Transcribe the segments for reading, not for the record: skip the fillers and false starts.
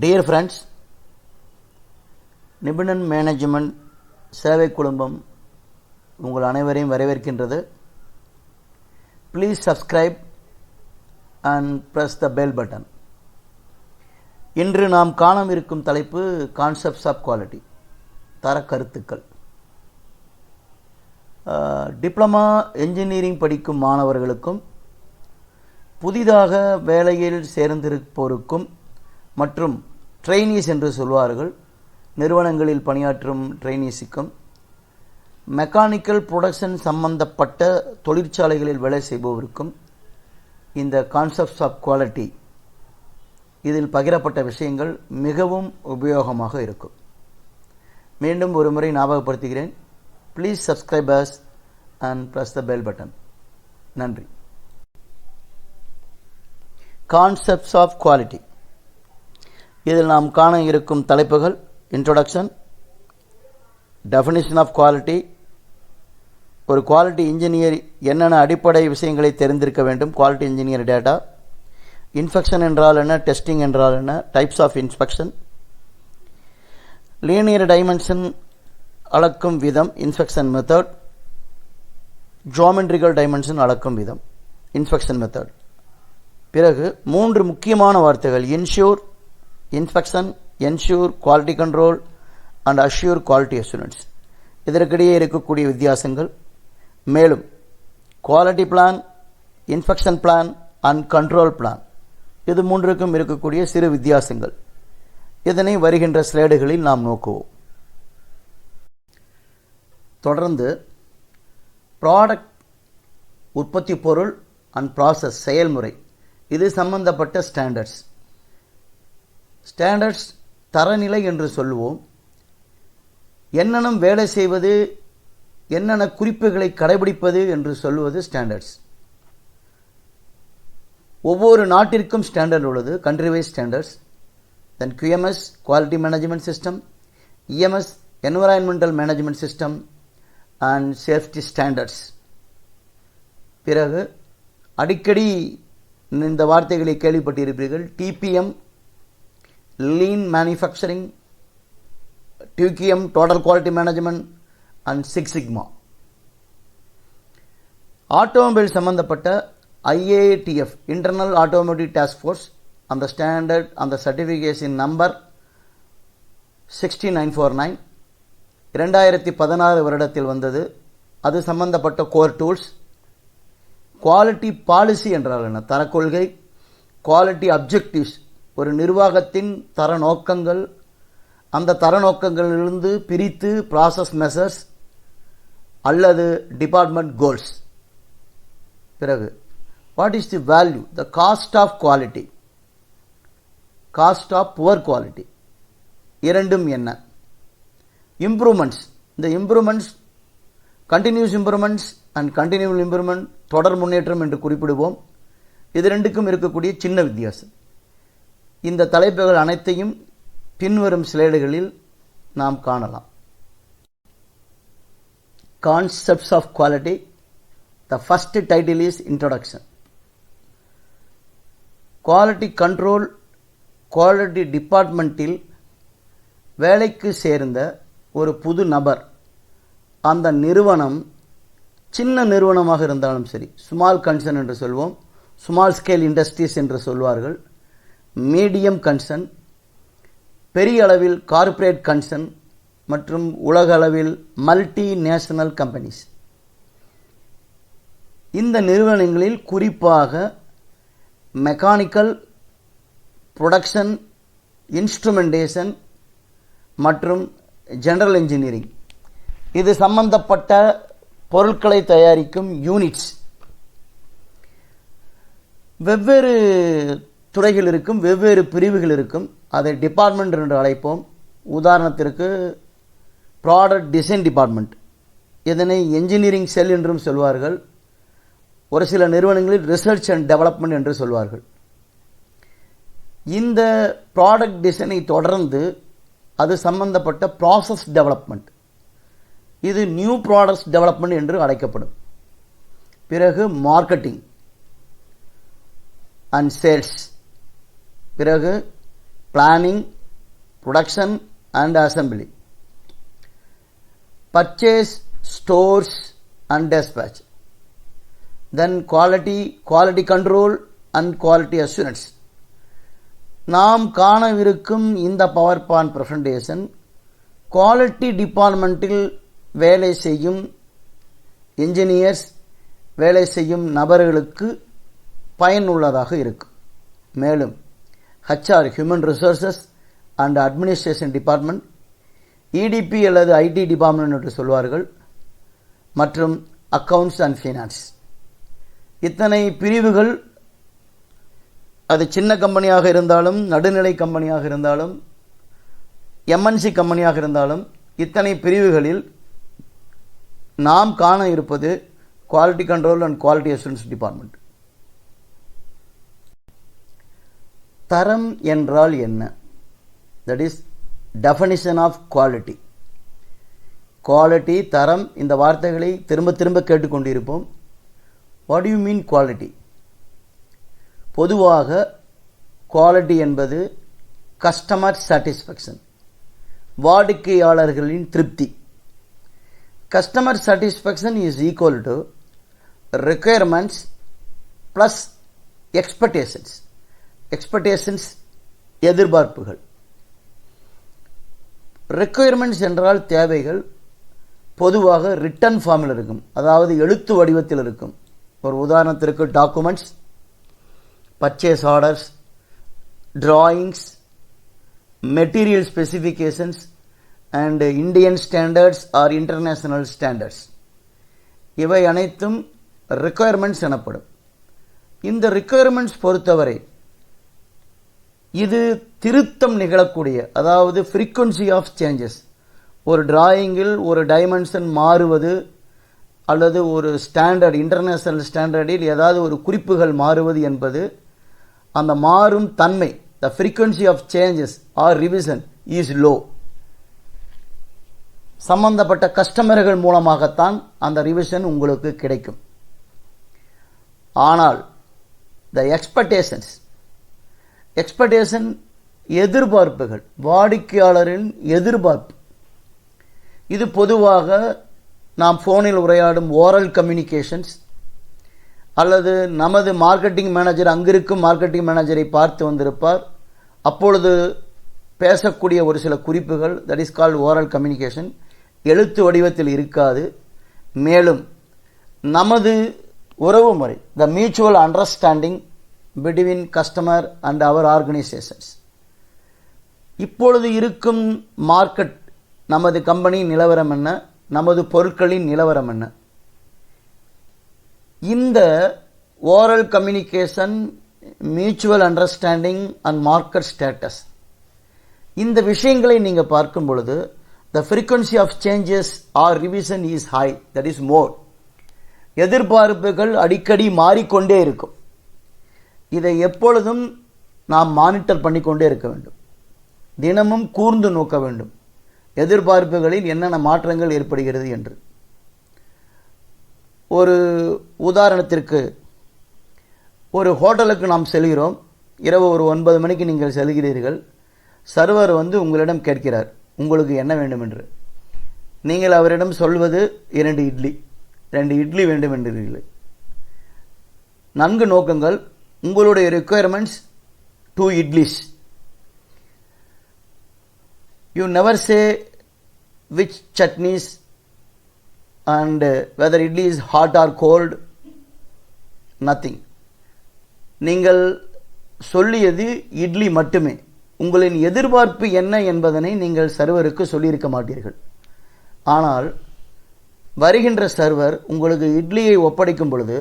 Dear friends, நிபுணன் management சேவை குடும்பம் உங்கள் அனைவரையும் வரவேற்கின்றது. Please subscribe and press the bell button. இன்று நாம் காணவிருக்கும் தலைப்பு கான்செப்ட்ஸ் ஆஃப் குவாலிட்டி, தர கருத்துக்கள். டிப்ளமா என்ஜினியரிங் படிக்கும் மாணவர்களுக்கும் புதிதாக வேலையில் சேர்ந்திருப்போருக்கும் மற்றும் ட்ரெயினிஸ் என்று சொல்வார்கள், நிறுவனங்களில் பணியாற்றும் ட்ரெயினிஸுக்கும், மெக்கானிக்கல் ப்ரொடக்ஷன் சம்பந்தப்பட்ட தொழிற்சாலைகளில் வேலை செய்பவருக்கும் இந்த கான்செப்ட்ஸ் ஆஃப் குவாலிட்டி இதில் பகிரப்பட்ட விஷயங்கள் மிகவும் உபயோகமாக இருக்கும். மீண்டும் ஒரு முறை ஞாபகப்படுத்துகிறேன். Please subscribe us and press the bell button. நன்றி. கான்செப்ட்ஸ் ஆஃப் குவாலிட்டி, இதில் நாம் காண இருக்கும் தலைப்புகள்: இன்ட்ரோடக்ஷன், டெஃபினிஷன் ஆஃப் குவாலிட்டி, ஒரு குவாலிட்டி இன்ஜினியர் என்னென்ன அடிப்படை விஷயங்களை தெரிந்திருக்க வேண்டும், குவாலிட்டி இன்ஜினியர் டேட்டா, இன்ஸ்பெக்ஷன் என்றால் என்ன, டெஸ்டிங் என்றால் என்ன, types of inspection, linear dimension அளக்கும் விதம், இன்ஸ்பெக்ஷன் மெத்தட், ஜியோமெட்ரிக்கல் டைமென்ஷன் அளக்கும் விதம், இன்ஸ்பெக்ஷன் மெத்தட். பிறகு 3 முக்கியமான வார்த்தைகள்: insure, inspection, ensure, quality control and assure quality assurance. இதற்கிடையே இருக்கக்கூடிய வித்தியாசங்கள், மேலும் quality plan, inspection plan and control plan, இது 3க்கும் இருக்கக்கூடிய சிறு வித்தியாசங்கள். இதனை வருகின்ற ஸ்லைடுகளில் நாம் நோக்குவோம். தொடர்ந்து ப்ராடக்ட், உற்பத்தி பொருள் அண்ட் ப்ராசஸ், செயல்முறை, இது சம்பந்தப்பட்ட ஸ்டாண்டர்ட்ஸ். ஸ்டாண்டர்ட்ஸ் தரநிலை என்று சொல்லுவோம். என்னென்ன வேலை செய்வது, என்னென்ன குறிப்புகளை கடைபிடிப்பது என்று சொல்வது ஸ்டாண்டர்ட்ஸ். ஒவ்வொரு நாட்டிற்கும் ஸ்டாண்டர்ட் உள்ளது, country wise standards. Then QMS, quality management system, EMS, environmental management system and safety standards. பிறகு அடிக்கடி இந்த வார்த்தைகளை கேள்விப்பட்டிருப்பீர்கள்: TPM, lean manufacturing, TQM, total quality management and 6 sigma. Automobile சம்பந்தப்பட்ட IATF, internal automotive task force, அந்த standard, அந்த certification number 60949 2016 வருடத்தில் வந்தது. அது சம்பந்தப்பட்ட கோர் டூல்ஸ். குவாலிட்டி பாலிசி என்றால் என்ன, தரக்கொள்கை. குவாலிட்டி அப்ஜெக்டிவ்ஸ், ஒரு நிர்வாகத்தின் தர நோக்கங்கள், அந்த தர நோக்கங்களிலிருந்து பிரித்து ப்ராசஸ் மெஷர்ஸ் அல்லது டிபார்ட்மெண்ட் கோல்ஸ். பிறகு what is the value, the cost of quality, cost of poor quality, இரண்டும் என்ன. இம்ப்ரூவ்மெண்ட்ஸ், இந்த improvements continuous improvements and continual improvement, தொடர் முன்னேற்றம் என்று குறிப்பிடுவோம். இது ரெண்டுக்கும் இருக்கக்கூடிய சின்ன வித்தியாசம். இந்த தலைப்புகள் அனைத்தையும் பின்வரும் ஸ்லைடுகளில் நாம் காணலாம். Concepts of quality, the first title is introduction. Quality control, quality டிபார்ட்மெண்ட்டில் வேலைக்கு சேர்ந்த ஒரு புது நபர், அந்த நிறுவனம் சின்ன நிறுவனமாக இருந்தாலும் சரி, ஸ்மால் கன்சர்ன் என்று சொல்வோம், ஸ்மால் ஸ்கேல் இண்டஸ்ட்ரீஸ் என்று சொல்வார்கள், மீடியம் கன்சர்ன், பெரிய அளவில் கார்ப்பரேட் கன்சர்ன் மற்றும் உலக அளவில் மல்டி நேஷனல் கம்பெனிஸ். இந்த நிறுவனங்களில் குறிப்பாக மெக்கானிக்கல், ப்ரொடக்ஷன், இன்ஸ்ட்ருமெண்டேஷன் மற்றும் ஜெனரல் இன்ஜினியரிங், இது சம்பந்தப்பட்ட பொருட்களை தயாரிக்கும் யூனிட்ஸ். வெவ்வேறு துறைகள் இருக்கும், வெவ்வேறு பிரிவுகள் இருக்கும். அதை டிபார்ட்மெண்ட் என்று அழைப்போம். உதாரணத்திற்கு ப்ராடக்ட் டிசைன் டிபார்ட்மெண்ட், இதனை என்ஜினியரிங் செல் என்றும் சொல்வார்கள். ஒரு சில நிறுவனங்களில் ரிசர்ச் அண்ட் டெவலப்மெண்ட் என்று சொல்வார்கள். இந்த ப்ராடக்ட் டிசைனை தொடர்ந்து அது சம்பந்தப்பட்ட ப்ராசஸ் டெவலப்மெண்ட், இது நியூ ப்ராடக்ட்ஸ் டெவலப்மெண்ட் என்று அழைக்கப்படும். பிறகு மார்க்கெட்டிங் அண்ட் சேல்ஸ், பிறகு planning, production and assembly, purchase, stores and dispatch, then quality control and quality assurance. நாம் காணவிருக்கும் இந்த பவர் பாயிண்ட் பிரசன்டேஷன் குவாலிட்டி டிபார்ட்மெண்ட்டில் வேலை செய்யும் என்ஜினியர்ஸ், வேலை செய்யும் நபர்களுக்கு பயனுள்ளதாக இருக்கும். மேலும் HR human resources and administration department, EDP அல்லது IT டிபார்ட்மெண்ட் என்று சொல்வார்கள், மற்றும் அக்கவுண்ட்ஸ் அண்ட் ஃபைனான்ஸ், இத்தனை பிரிவுகள், அது சின்ன கம்பெனியாக இருந்தாலும், நடுநிலை கம்பெனியாக இருந்தாலும், MNC கம்பெனியாக இருந்தாலும், இத்தனை பிரிவுகளில் நாம் காண இருப்பது quality control and quality assurance department. தரம் என்றால் என்ன? That is definition of quality. Quality, தரம், இந்த வார்த்தைகளை திரும்ப திரும்ப கேட்டுக்கொண்டிருப்போம். What you mean quality? பொதுவாக குவாலிட்டி என்பது கஸ்டமர் சாட்டிஸ்ஃபேக்ஷன், வாடிக்கையாளர்களின் திருப்தி. Customer satisfaction is equal to requirements plus expectations. Expectations எதிர்பார்ப்புகள். requirements என்றால் தேவைகள், பொதுவாக ரிட்டன் ஃபார்மில் இருக்கும், அதாவது எழுத்து வடிவத்தில் இருக்கும். ஒரு உதாரணத்திற்கு documents, purchase orders, drawings, material specifications and Indian standards R international standards, இவை அனைத்தும் requirements எனப்படும். இந்த requirements பொறுத்தவரை இது திருத்தம் நிகழக்கூடிய, அதாவது frequency ஆஃப் சேஞ்சஸ். ஒரு டிராயிங்கில் ஒரு டைமென்ஷன் மாறுவது அல்லது ஒரு ஸ்டாண்டர்ட், இன்டர்நேஷனல் ஸ்டாண்டர்டில் ஏதாவது ஒரு குறிப்புகள் மாறுவது என்பது அந்த மாறும் தன்மை, the frequency of changes or revision is low. சம்பந்தப்பட்ட கஸ்டமர்கள் மூலமாகத்தான் அந்த ரிவிஷன் உங்களுக்கு கிடைக்கும். ஆனால் the எக்ஸ்பெக்டேஷன் எதிர்பார்ப்புகள், வாடிக்கையாளரின் எதிர்பார்ப்பு, இது பொதுவாக நாம் போனில் உரையாடும் ஓரல் கம்யூனிகேஷன்ஸ் அல்லது நமது மார்க்கெட்டிங் மேனேஜர், அங்கிருக்கும் மார்க்கெட்டிங் மேனேஜரை பார்த்து வந்திருப்பார், அப்பொழுது பேசக்கூடிய ஒரு சில குறிப்புகள், that is called oral communication, எழுத்து வடிவத்தில் இருக்காது. மேலும் நமது உறவு முறை, the mutual understanding between customer and our organisations, இப்பொழுது இருக்கும் மார்க்கெட், நமது கம்பெனி நிலவரம் என்ன, நமது பொருட்களின் நிலவரம் என்ன, இந்த oral communication, mutual understanding and market status, இந்த விஷயங்களை நீங்கள் பார்க்கும் பொழுது the frequency of changes or revision is high, that is more. எதிர்பார்ப்புகள் அடிக்கடி மாறிக்கொண்டே இருக்கும். இதை எப்பொழுதும் நாம் மானிட்டர் பண்ணிக்கொண்டே இருக்க வேண்டும், தினமும் கூர்ந்து நோக்க வேண்டும், எதிர்பார்ப்புகளில் என்னென்ன மாற்றங்கள் ஏற்படுகிறது என்று. ஒரு உதாரணத்திற்கு, ஒரு ஹோட்டலுக்கு நாம் செல்கிறோம், இரவு ஒரு 9 மணிக்கு நீங்கள் செல்கிறீர்கள், சர்வர் வந்து உங்களிடம் கேட்கிறார் உங்களுக்கு என்ன வேண்டும் என்று. நீங்கள் அவரிடம் சொல்வது 2 இட்லி வேண்டும் என்றீர்கள். நன்கு நோக்குங்கள், உங்களுடைய requirements 2 idlis. You never say which chutneys and whether idli is hot or cold, nothing. நீங்கள் சொல்லியது இட்லி மட்டுமே. உங்களின் எதிர்பார்ப்பு என்ன என்பதனை நீங்கள் சர்வருக்கு சொல்லியிருக்க மாட்டீர்கள். ஆனால் வருகின்ற சர்வர் உங்களுக்கு இட்லியை ஒப்படைக்கும் பொழுது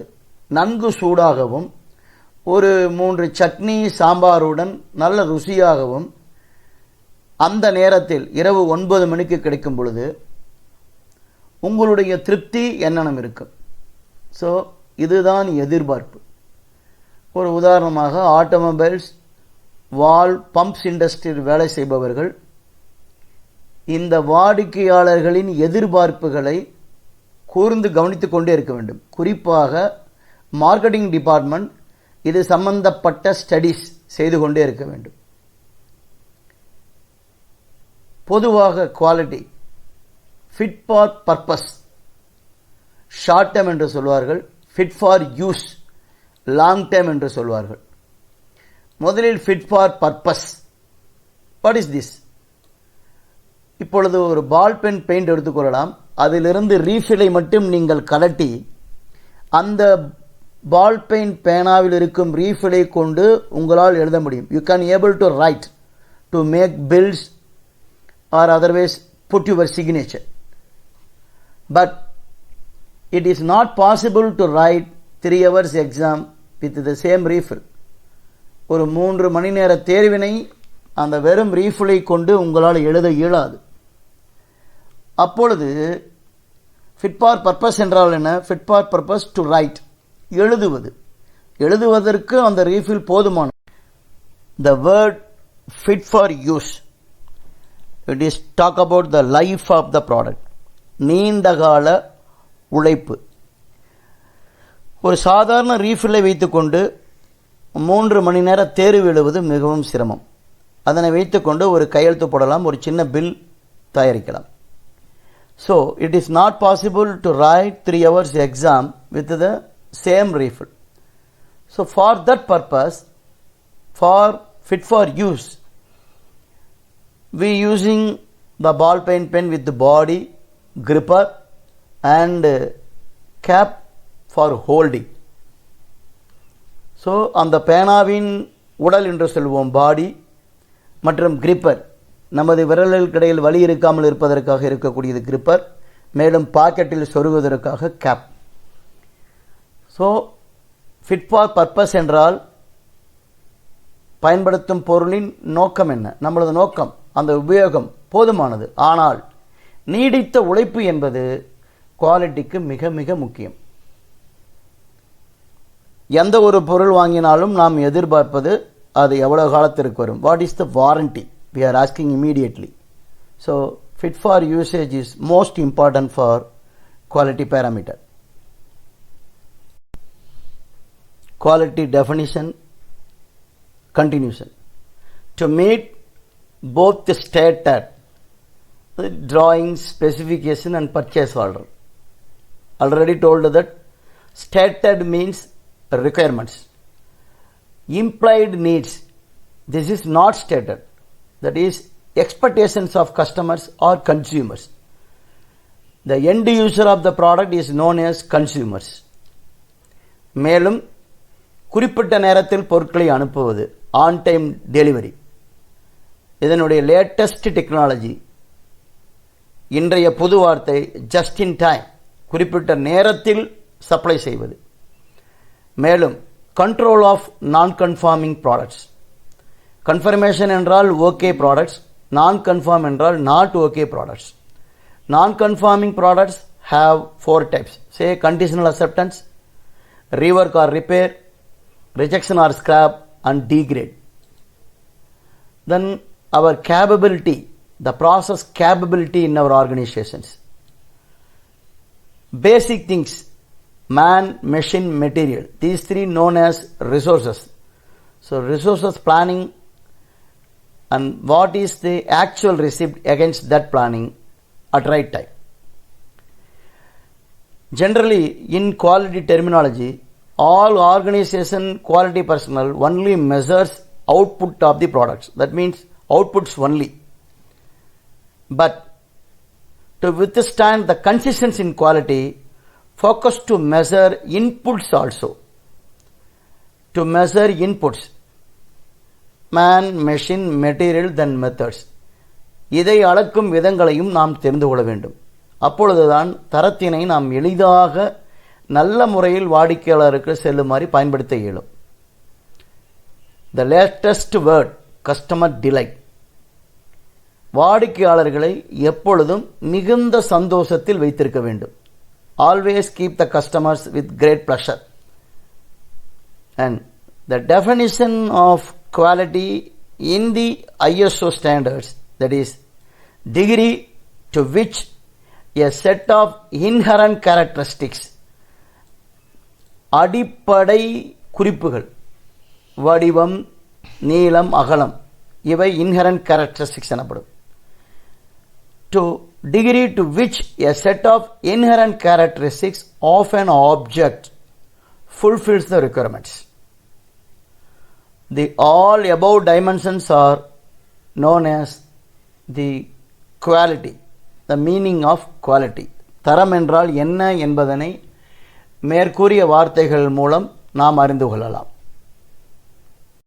நன்கு சூடாகவும் ஒரு 3 சட்னி சாம்பாருடன் நல்ல ருசியாகவும் அந்த நேரத்தில் இரவு 9 மணிக்கு கிடைக்கும் பொழுது உங்களுடைய திருப்தி என்னென்ன இருக்கும். ஸோ இதுதான் எதிர்பார்ப்பு. ஒரு உதாரணமாக ஆட்டோமொபைல்ஸ், வால், பம்ப்ஸ் இண்டஸ்ட்ரியில் வேலை செய்பவர்கள் இந்த வாடிக்கையாளர்களின் எதிர்பார்ப்புகளை கூர்ந்து கவனித்துக் கொண்டே இருக்க வேண்டும். குறிப்பாக மார்க்கெட்டிங் டிபார்ட்மெண்ட் இது சம்பந்தப்பட்ட ஸ்டடிஸ் செய்து கொண்டே இருக்க வேண்டும். பொதுவாக quality fit for purpose short term என்று சொல்வார்கள், fit for use long term என்று சொல்வார்கள். முதலில் fit for purpose. What is this? இப்பொழுது ஒரு பால் பென் பெயிண்ட் எடுத்துக்கொள்ளலாம். அதிலிருந்து ரீஃபிலை மட்டும் நீங்கள் கலட்டி அந்த பால் பெயிண்ட் பேனாவில் இருக்கும் ரீஃபிலை கொண்டு உங்களால் எழுத முடியும். You can able to write, to make bills or otherwise put your signature. But it is not possible to write 3 hours exam with the same refill. ஒரு 3 மணி நேர தேர்வினை அந்த வெறும் ரீஃபிலை கொண்டு உங்களால் எழுத இயலாது. அப்பொழுது ஃபிட் ஃபார் பர்பஸ் என்றால் என்ன? Fit for purpose to right, எழுதுவதற்கு அந்த ரீஃபில் போதுமான. The word fit for use, it is talk about the life of the product. நீண்டகால உழைப்பு. ஒரு சாதாரண ரீஃபில்லை வைத்துக்கொண்டு 3 மணி நேர தேர்வு எழுவது மிகவும் சிரமம். அதனை வைத்துக்கொண்டு ஒரு கையெழுத்து போடலாம், ஒரு சின்ன பில் தயாரிக்கலாம். So it is not possible to right 3 hours exam with the same refill. So for that purpose, for fit for use, we using the ball pen with the body, gripper and cap for holding. So அந்த பேனாவின் உடல் என்று சொல்வோம் பாடி, மற்றும் gripper நமது விரல்களுக்கிடையில் வலி இருக்காமல் இருப்பதற்காக இருக்கக்கூடியது கிரிப்பர், மேலும் பாக்கெட்டில் சொருகுவதற்காக cap. So fit for purpose என்றால் பயன்படுத்தும் பொருளின் நோக்கம் என்ன? நம்மளது நோக்கம், அந்த உபயோகம் போதுமானது. ஆனால் நீடித்த உழைப்பு என்பது குவாலிட்டிக்கு மிக மிக முக்கியம். எந்த ஒரு பொருள் வாங்கினாலும் நாம் எதிர்பார்ப்பது அது எவ்வளவு காலத்திற்கு வரும். What is the warranty? we are asking immediately. So fit for usage is most important for quality parameter. Quality definition continuation. To meet both the stated drawing, specification and purchase order. Already told that stated means requirements. Implied needs, this is not stated. That is expectations of customers or consumers. The end user of the product is known as consumers. மேலும் குறிப்பிட்ட நேரத்தில் பொருட்களை அனுப்புவது, on time delivery, இதனுடைய latest technology. இன்றைய புது வார்த்தை just in time, குறிப்பிட்ட நேரத்தில் சப்ளை செய்வது. மேலும் கண்ட்ரோல் ஆஃப் நான் கன்ஃபார்மிங் ப்ராடக்ட்ஸ். கன்ஃபர்மேஷன் என்றால் ஓகே ப்ராடக்ட்ஸ், நான் கன்ஃபார்ம் என்றால் நாட் ஓகே ப்ராடக்ட்ஸ். நான் conforming products have 4 types. Say conditional acceptance, rework or repair, rejection or scrap and degrade. Then our capability, the process capability in our organizations. Basic things, man, machine, material. These 3 known as resources. So resources planning and what is the actual receipt against that planning at right time. Generally in quality terminology, all organization quality personnel only measures output of the products. That means outputs only. But to withstand the consistency in quality, focus to measure inputs also. To measure inputs, man, machine, material, then methods. இதை அளக்கும் விதங்களையும் நாம் தெரிந்து கொள்ள வேண்டும். அப்பொழுதுதான் தரத்தினை நாம் எளிதாக நல்ல முறையில் வாடிக்கையாளருக்கு செல்லுமாறு பயன்படுத்த இயலும். The latest word, customer delight. வாடிக்கையாளர்களை எப்பொழுதும் மிகுந்த சந்தோஷத்தில் வைத்திருக்க வேண்டும். Always keep the customers with great pleasure. And the definition of quality in the ISO standards, that is degree to which a set of inherent characteristics, அடிப்படை குறிப்புகள், வடிவம், நீளம், அகலம், இவை inherent characteristics எனப்படும். to degree to which a set of inherent characteristics of an object fulfills the requirements. The all above dimensions are known as the quality, the meaning of quality. தரம் என்றால் என்ன என்பதனை மேற்கூறிய வார்த்தைகள் மூலம் நாம் அறிந்து கொள்ளலாம்.